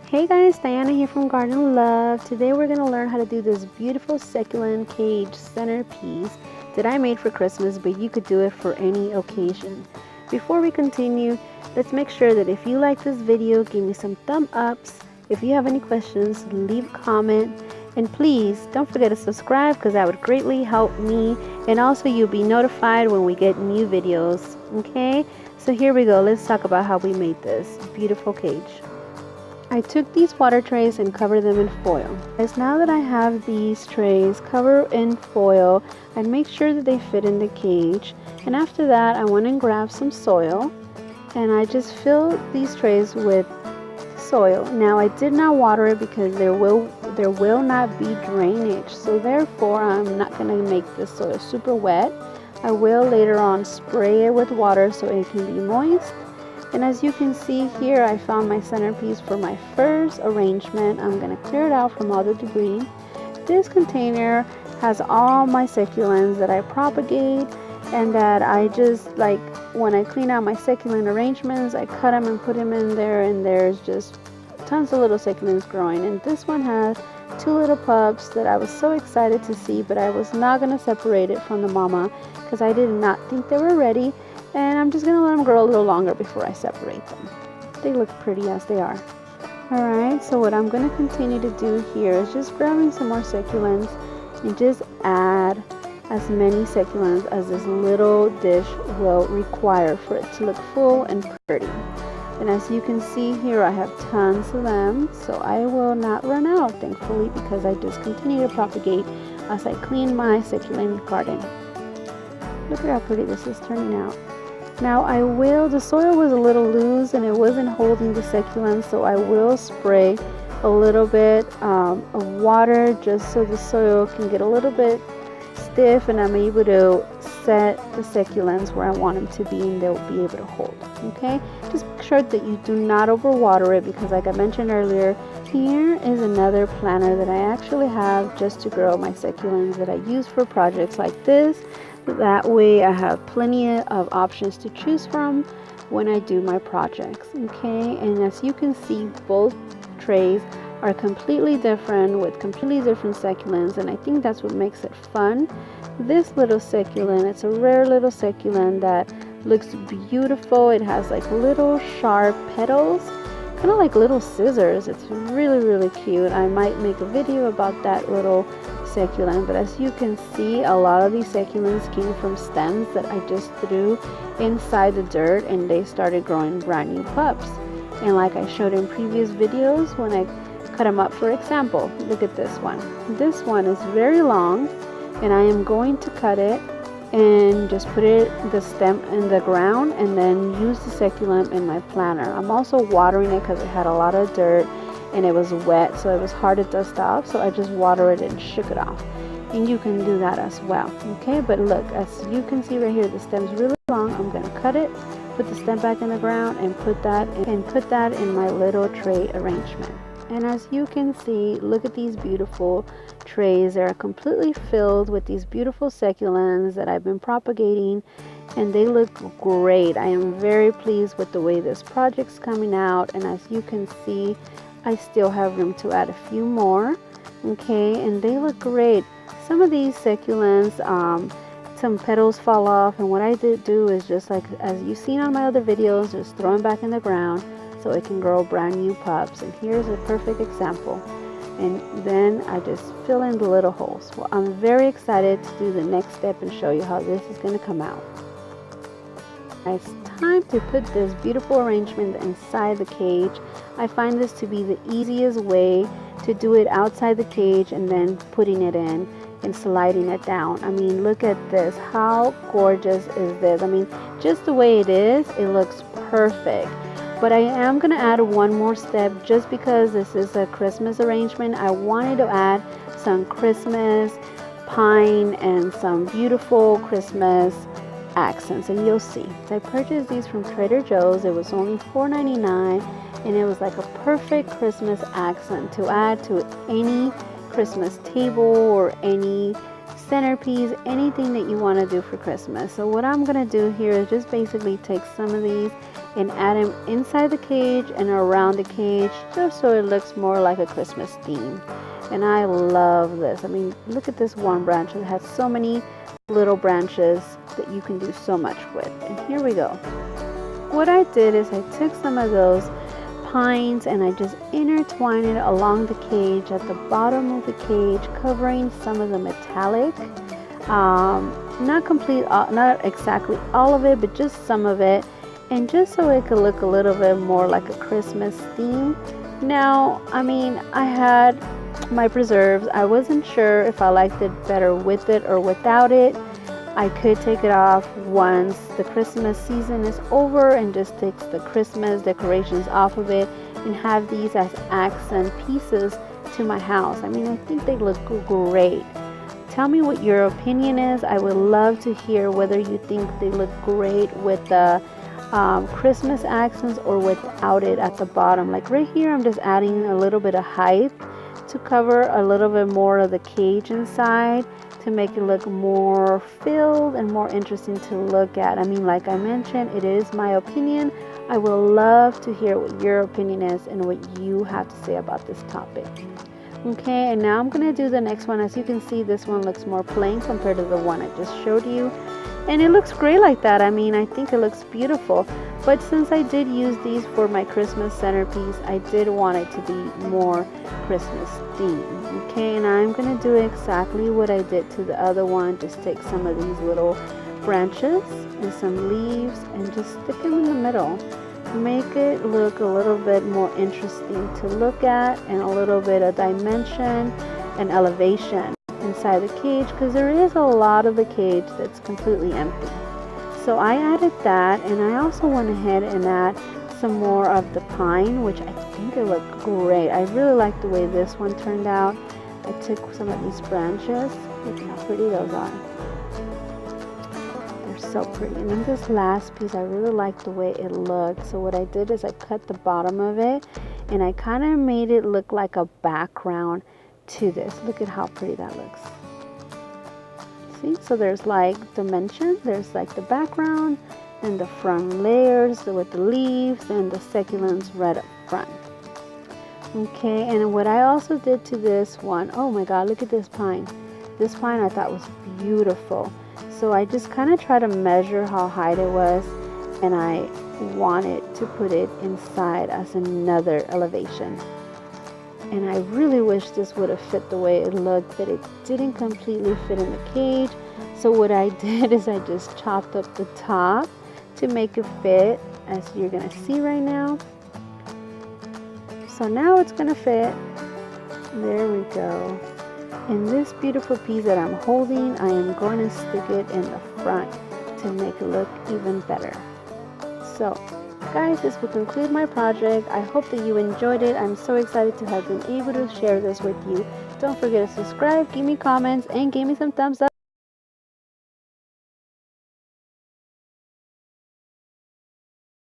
Hey guys, Diana here from Garden Love. Today we're going to learn how to do this beautiful succulent cage centerpiece that I made for Christmas, but you could do it for any occasion. Before we continue, let's make sure that if you like this video, give me some thumb ups. If you have any questions, leave a comment. And please don't forget to subscribe because that would greatly help me. And also you'll be notified when we get new videos. Okay, so here we go. Let's talk about how we made this beautiful cage. I took these water trays and covered them in foil. As now that I have these trays covered in foil, I make sure that they fit in the cage. And after that, I went and grabbed some soil and I just filled these trays with soil. Now I did not water it because there will not be drainage. So therefore, I'm not going to make this soil super wet. I will later on spray it with water so it can be moist. And as you can see here, I found my centerpiece for my first arrangement. I'm going to clear it out from all the debris. This container has all my succulents that I propagate and that I just like when I clean out my succulent arrangements, I cut them and put them in there, and there's just tons of little succulents growing. And this one has two little pups that I was so excited to see, but I was not going to separate it from the mama because I did not think they were ready. And I'm just going to let them grow a little longer before I separate them. They look pretty as they are. Alright, so what I'm going to continue to do here is just grabbing some more succulents and just add as many succulents as this little dish will require for it to look full and pretty. And as you can see here, I have tons of them, so I will not run out, thankfully, because I just continue to propagate as I clean my succulent garden. Look at how pretty this is turning out. Now the soil was a little loose and it wasn't holding the succulents, so I will spray a little bit of water just so the soil can get a little bit stiff and I'm able to set the succulents where I want them to be and they'll be able to hold. Okay, just make sure that you do not overwater it because like I mentioned earlier, here is another planter that I actually have just to grow my succulents that I use for projects like this. That way I have plenty of options to choose from when I do my projects. Okay, and as you can see, both trays are completely different with completely different succulents, and I think that's what makes it fun. This little succulent, it's a rare little succulent that looks beautiful. It has like little sharp petals, kind of like little scissors. It's really cute. I might make a video about that little succulent, but as you can see, a lot of these succulents came from stems that I just threw inside the dirt and they started growing brand new pups. And like I showed in previous videos when I cut them up, for example, look at this one. This one is very long and I am going to cut it and just put the stem in the ground and then use the succulent in my planter. I'm also watering it because it had a lot of dirt and it was wet, so it was hard to dust off, so I just watered it and shook it off. And you can do that as well. Okay, but look, as you can see right here, the stem's really long. I'm going to cut it, put the stem back in the ground and put that in my little tray arrangement. And as you can see, look at these beautiful trays. They're completely filled with these beautiful succulents that I've been propagating and they look great. I am very pleased with the way this project's coming out, and as you can see, I still have room to add a few more. Okay, and they look great. Some of these succulents, some petals fall off, and what I did do is just like as you've seen on my other videos, just throw them back in the ground so it can grow brand new pups. And here's a perfect example. And then I just fill in the little holes. Well, I'm very excited to do the next step and show you how this is going to come out. It's time to put this beautiful arrangement inside the cage. I find this to be the easiest way to do it outside the cage and then putting it in and sliding it down. I mean, look at this. How gorgeous is this? I mean, just the way it is, it looks perfect. But I am going to add one more step just because this is a Christmas arrangement. I wanted to add some Christmas pine and some beautiful Christmas accents, and you'll see. So I purchased these from Trader Joe's. It was only $4.99 and it was like a perfect Christmas accent to add to any Christmas table or any centerpiece, anything that you want to do for Christmas. So what I'm going to do here is just basically take some of these and add them inside the cage and around the cage, just so it looks more like a Christmas theme. And I love this. I mean, look at this one branch. It has so many little branches that you can do so much with. And here we go. What I did is I took some of those pines and I just intertwined it along the cage at the bottom of the cage, covering some of the metallic, not exactly all of it, but just some of it, and just so it could look a little bit more like a Christmas theme. Now, I mean, I had my preserves. I wasn't sure if I liked it better with it or without it. I could take it off once the Christmas season is over and just take the Christmas decorations off of it and have these as accent pieces to my house. I mean, I think they look great. Tell me what your opinion is. I would love to hear whether you think they look great with the Christmas accents or without it at the bottom. Like right here, I'm just adding a little bit of height to cover a little bit more of the cage inside, to make it look more filled and more interesting to look at. I mean, like I mentioned, it is my opinion. I would love to hear what your opinion is and what you have to say about this topic. Okay, and now I'm going to do the next one. As you can see, this one looks more plain compared to the one I just showed you. And it looks great like that. I mean, I think it looks beautiful. But since I did use these for my Christmas centerpiece, I did want it to be more Christmas themed. Okay, and I'm going to do exactly what I did to the other one. Just take some of these little branches and some leaves and just stick them in the middle. Make it look a little bit more interesting to look at, and a little bit of dimension and elevation inside the cage, because there is a lot of the cage that's completely empty. So I added that, and I also went ahead and add some more of the pine, which I think it looked great. I really like the way this one turned out. I took some of these branches. Look how pretty those are. They're so pretty. And then this last piece, I really like the way it looked. So what I did is I cut the bottom of it, and I kind of made it look like a background to this. Look at how pretty that looks. See, so there's like dimension, there's like the background and the front layers with the leaves and the succulents right up front. Okay, and what I also did to this one, oh my god, look at this pine. This pine I thought was beautiful. So I just kind of try to measure how high it was, and I wanted to put it inside as another elevation. And I really wish this would have fit the way it looked, but it didn't completely fit in the cage. So what I did is I just chopped up the top to make it fit, as you're gonna see right now. So now it's gonna fit. There we go. And this beautiful piece that I'm holding, I am going to stick it in the front to make it look even better. So guys, this will conclude my project. I hope that you enjoyed it. I'm so excited to have been able to share this with you. Don't forget to subscribe, give me comments, and give me some thumbs up.